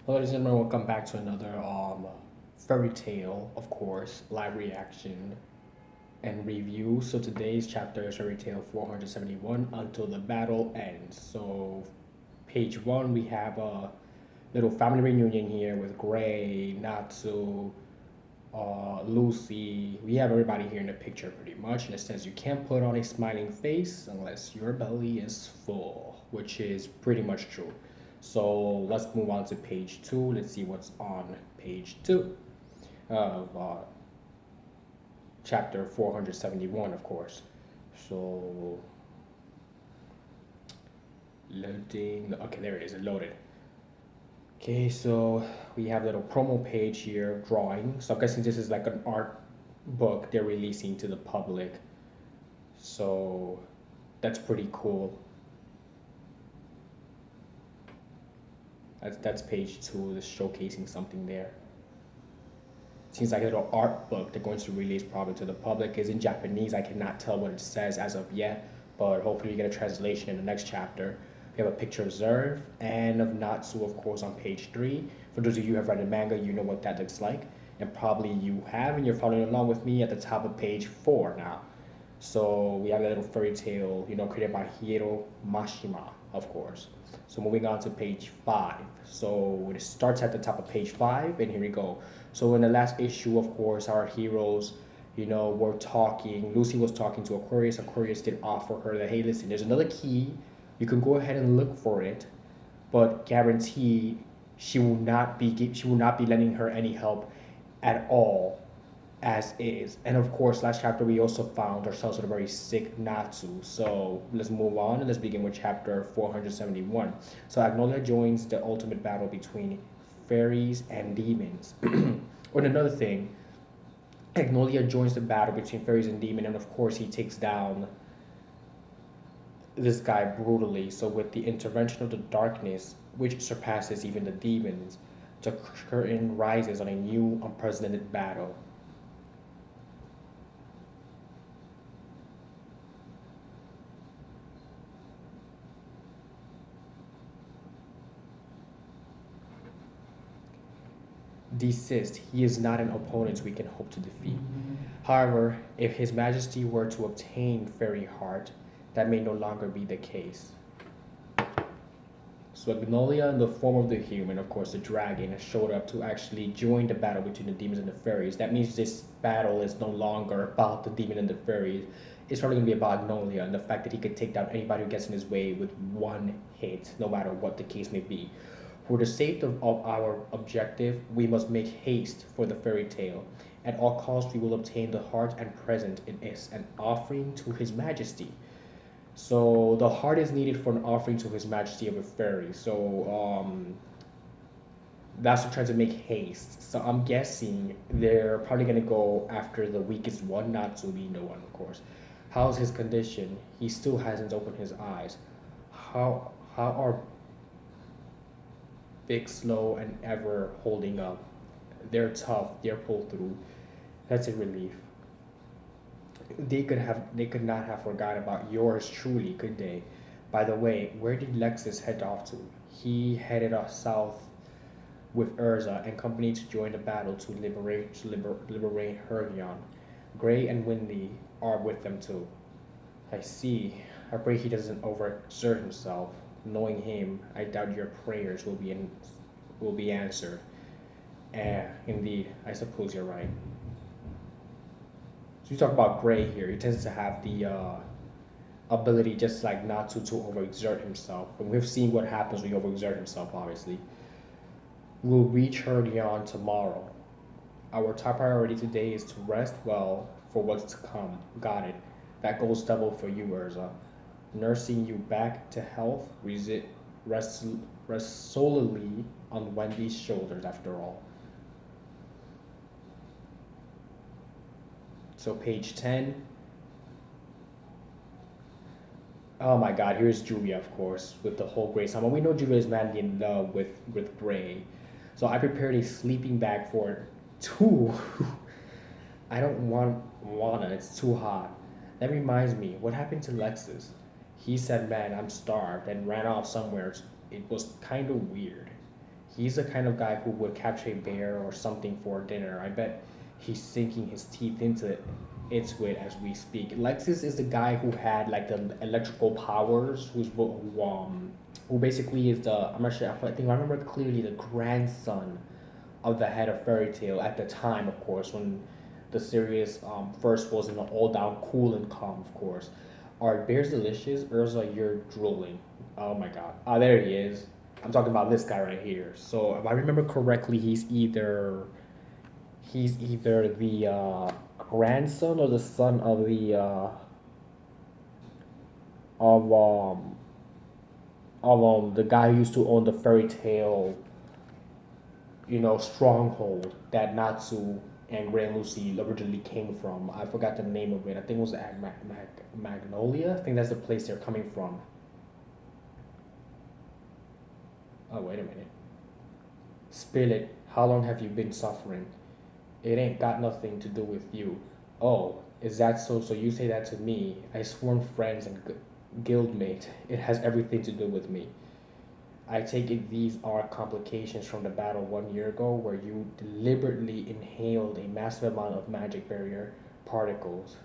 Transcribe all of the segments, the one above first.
Ladies and gentlemen, welcome back to another fairy tale, of course, live reaction and review. So today's chapter is fairy tale 471 until the battle ends. So page one, we have a little family reunion here with Gray, Natsu, Lucy. We have everybody here in the picture pretty much, and it says you can't put on a smiling face unless your belly is full, which is pretty much true. So let's move on to page two. Let's see what's on page two of chapter 471, of course. So loading. Okay, there it is. It loaded. Okay, so we have a little promo page here, drawing. So I'm guessing this is like an art book they're releasing to the public. So that's pretty cool. That's page two, just showcasing something there. Seems like a little art book they're going to release probably to the public. It's in Japanese. I cannot tell what it says as of yet, but hopefully we get a translation in the next chapter. We have a picture of Zerv and of Natsu, of course, on page three. For those of you who have read the manga, you know what that looks like. And probably you have, and you're following along with me at the top of page four now. So we have a little fairy tale, created by Hiro Mashima, of course. So moving on to page five. So it starts at the top of page five, and here we go. So in the last issue, of course, our heroes, were talking. Lucy was talking to Aquarius. Aquarius did offer her that, hey, listen, there's another key. You can go ahead and look for it, but guarantee she will not be lending her any help at all as is. And of course, last chapter we also found ourselves with a very sick Natsu. So let's move on and let's begin with chapter 471. So Agnolia joins the ultimate battle between fairies and demons. And another thing, Agnolia joins the battle between fairies and demons, and of course he takes down this guy brutally. So with the intervention of the darkness, which surpasses even the demons, the curtain rises on a new unprecedented battle. Desist. He is not an opponent we can hope to defeat. However, if His Majesty were to obtain Fairy Heart, that may no longer be the case. So Agnolia, in the form of the human, of course the dragon, has showed up to actually join the battle between the demons and the fairies. That means this battle is no longer about the demon and the fairies. It's probably going to be about Agnolia and the fact that he could take down anybody who gets in his way with one hit, no matter what the case may be. For the sake of our objective, we must make haste for the fairy tale. At all costs, we will obtain the heart and present it is an offering to His Majesty. So the heart is needed for an offering to His Majesty of a fairy. So that's what trying to make haste. So I'm guessing they're probably gonna go after the weakest one, not to be the one, of course. How's his condition? He still hasn't opened his eyes. How are Big, Slow, and Ever holding up? They're tough. They're pulled through. That's a relief. They could not have forgotten about yours truly, could they? By the way, where did Lexus head off to? He headed off south with Urza and company to join the battle to liberate Hergion. Gray and Windy are with them too. I see. I pray he doesn't overexert himself. Knowing him, I doubt your prayers will be answered. Indeed, I suppose you're right. So you talk about Gray here. He tends to have the ability just like not to overexert himself. And we've seen what happens when you overexert himself, obviously. We'll reach Herdion tomorrow. Our top priority today is to rest well for what's to come. Got it. That goes double for you, Urza. Nursing you back to health rests, rests solely on Wendy's shoulders, after all. So, page 10. Oh my god, here's Julia, of course, with the whole Grey Summer. We know Julia is madly in love with Grey. So, I prepared a sleeping bag for two. I don't wanna, it's too hot. That reminds me, what happened to Lexus? He said, man, I'm starved, and ran off somewhere. It was kind of weird. He's the kind of guy who would capture a bear or something for dinner. I bet he's sinking his teeth into it as we speak. Lexus is the guy who had like the electrical powers, who basically is the, I'm not sure, I think I remember clearly, the grandson of the head of Fairy Tale at the time, of course, when the series first was in the all down cool and calm, of course. Are bears delicious? Urza, you're drooling. Oh my god. Ah, there he is. I'm talking about this guy right here. So if I remember correctly, he's either the grandson or the son of the of the guy who used to own the fairy tale, stronghold that Natsu and Grand Lucy originally came from. I forgot the name of it. I think it was Magnolia. I think that's the place they're coming from. Oh, wait a minute. Spill it. How long have you been suffering? It ain't got nothing to do with you. Oh, is that so? So you say that to me, I sworn friends and guildmate. It has everything to do with me. I take it these are complications from the battle 1 year ago where you deliberately inhaled a massive amount of magic barrier particles.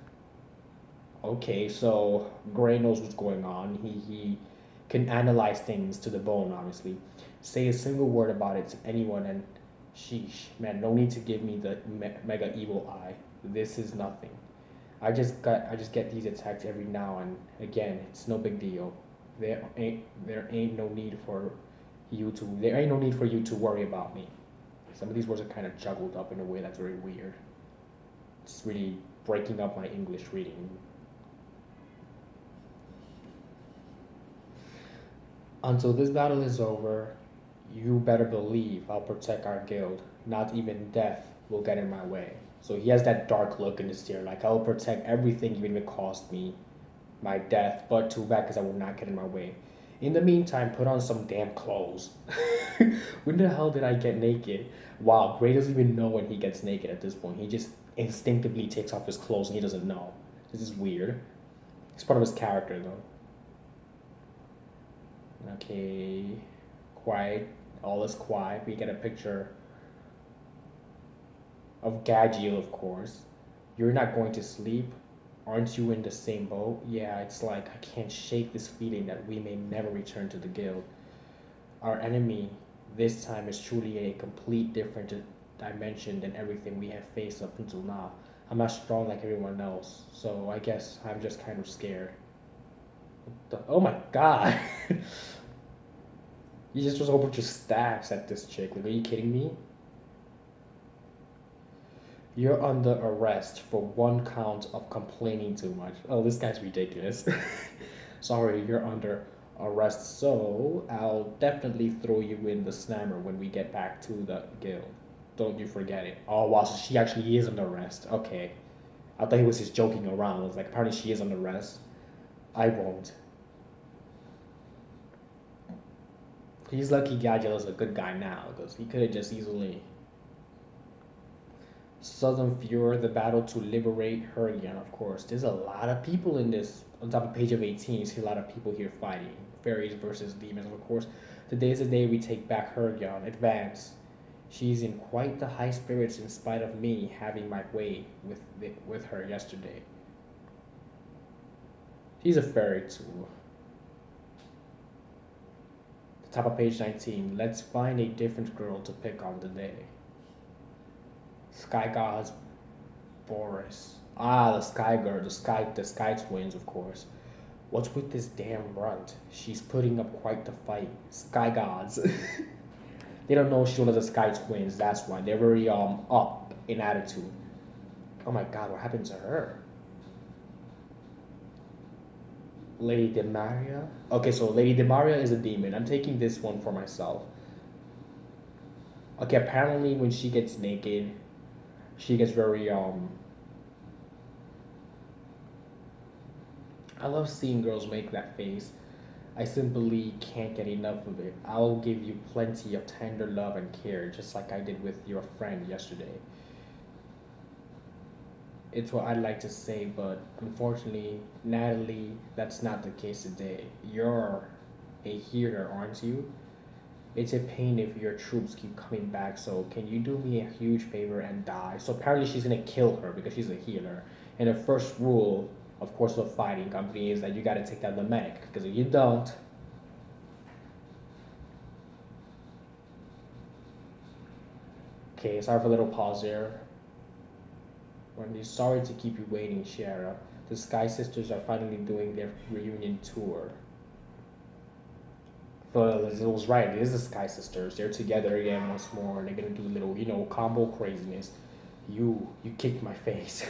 Okay, so Gray knows what's going on. He can analyze things to the bone, obviously. Say a single word about it to anyone, and sheesh, man, no need to give me the mega evil eye. This is nothing. I just get these attacks every now and again. It's no big deal. There ain't no need for you to worry about me. Some of these words are kind of juggled up in a way that's very weird. It's really breaking up my English reading. Until this battle is over, you better believe I'll protect our guild. Not even death will get in my way. So he has that dark look in his stare, like I'll protect everything even if it costs me my death, but too bad because I will not get in my way. In the meantime, put on some damn clothes. When the hell did I get naked? Wow, Gray doesn't even know when he gets naked at this point. He just instinctively takes off his clothes and he doesn't know. This is weird. It's part of his character though. Okay, quiet. All is quiet. We get a picture of Gaggiel, of course. You're not going to sleep? Aren't you in the same boat? Yeah, it's like I can't shake this feeling that we may never return to the guild. Our enemy this time is truly a complete different dimension than everything we have faced up until now. I'm not strong like everyone else, so I guess I'm just kind of scared. Oh my god! You just throws a whole bunch of stacks at this chick. Like, are you kidding me? You're under arrest for one count of complaining too much. Oh, this guy's ridiculous. Sorry, you're under arrest, so I'll definitely throw you in the slammer when we get back to the guild. Don't you forget it. Oh, wow, so she actually is under arrest. Okay. I thought he was just joking around. I was like, apparently she is under arrest. I won't. He's lucky Gadget is a good guy now, because he could have just easily Southern Fury, the battle to liberate Hergion, of course. There's a lot of people in this. On top of page of 18, you see a lot of people here fighting. Fairies versus demons, of course. Today is the day we take back Hergion. Advance. She's in quite the high spirits in spite of me having my way with her yesterday. She's a fairy too. The top of page 19. Let's find a different girl to pick on today. Sky Gods Boris. Ah, the Sky Girl, the Sky Twins, of course. What's with this damn runt? She's putting up quite the fight. Sky Gods. They don't know she's one of the Sky Twins. That's why they're very up in attitude. Oh my God, what happened to her? Lady Demaria. Okay, so Lady Demaria is a demon. I'm taking this one for myself. Okay, apparently when she gets naked, she gets very I love seeing girls make that face. I simply can't get enough of it. I'll give you plenty of tender love and care, just like I did with your friend yesterday. It's what I'd like to say, but unfortunately, Natalie, that's not the case today. You're a healer, aren't you? It's a pain if your troops keep coming back, so can you do me a huge favor and die? So apparently she's gonna kill her because she's a healer. And the first rule, of course, of fighting company is that you gotta take out the medic, because if you don't, okay, sorry for a little pause there. Wendy, sorry to keep you waiting, Shara. The Sky Sisters are finally doing their reunion tour. But it was right. It is the Sky Sisters. They're together again once more. And they're gonna do a little, combo craziness. You kicked my face.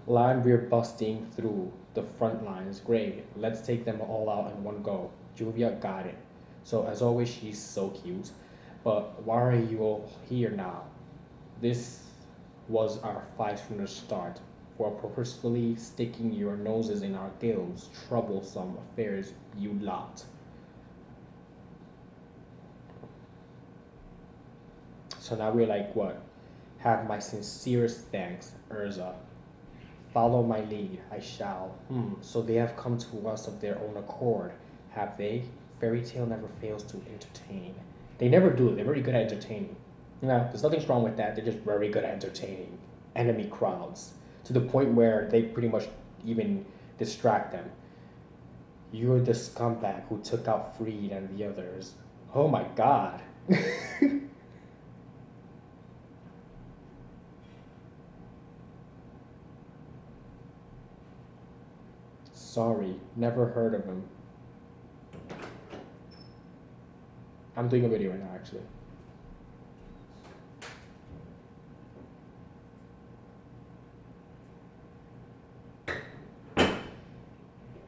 Line we're busting through the front lines. Great. Let's take them all out in one go. Juvia got it. So as always, she's so cute. But why are you all here now? This was our fight from the start. For purposefully sticking your noses in our guilds, troublesome affairs you lot. So now we're like, what? Have my sincerest thanks, Urza. Follow my lead, I shall. So they have come to us of their own accord, have they? Fairy Tale never fails to entertain. They never do. They're very good at entertaining. No, there's nothing wrong with that. They're just very good at entertaining enemy crowds to the point where they pretty much even distract them. You're the scumbag who took out Freed and the others. Oh my god. Sorry, never heard of him. I'm doing a video right now, actually.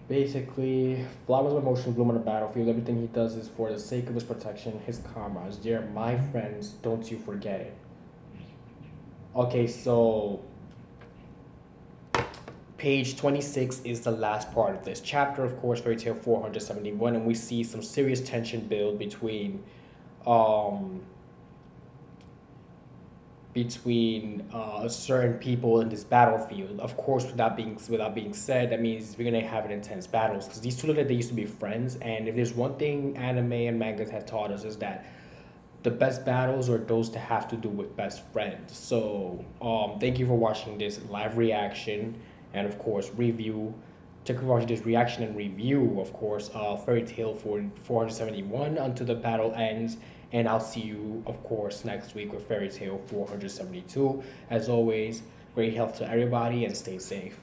Basically, flowers of emotion bloom on the battlefield. Everything he does is for the sake of his protection, his comrades. Dear my friends, don't you forget it. Okay, so page 26 is the last part of this chapter, of course, Fairy Tale 471, and we see some serious tension build between certain people in this battlefield. Of course, without being said, that means we're gonna have an intense battles because these two look like they used to be friends. And if there's one thing anime and mangas have taught us is that the best battles are those that have to do with best friends. So thank you for watching this live reaction and of course review. Thank you for watching this reaction and review, of course, Fairy Tale for 471 until the battle ends. And I'll see you, of course, next week with Fairy Tale 472. As always, great health to everybody and stay safe.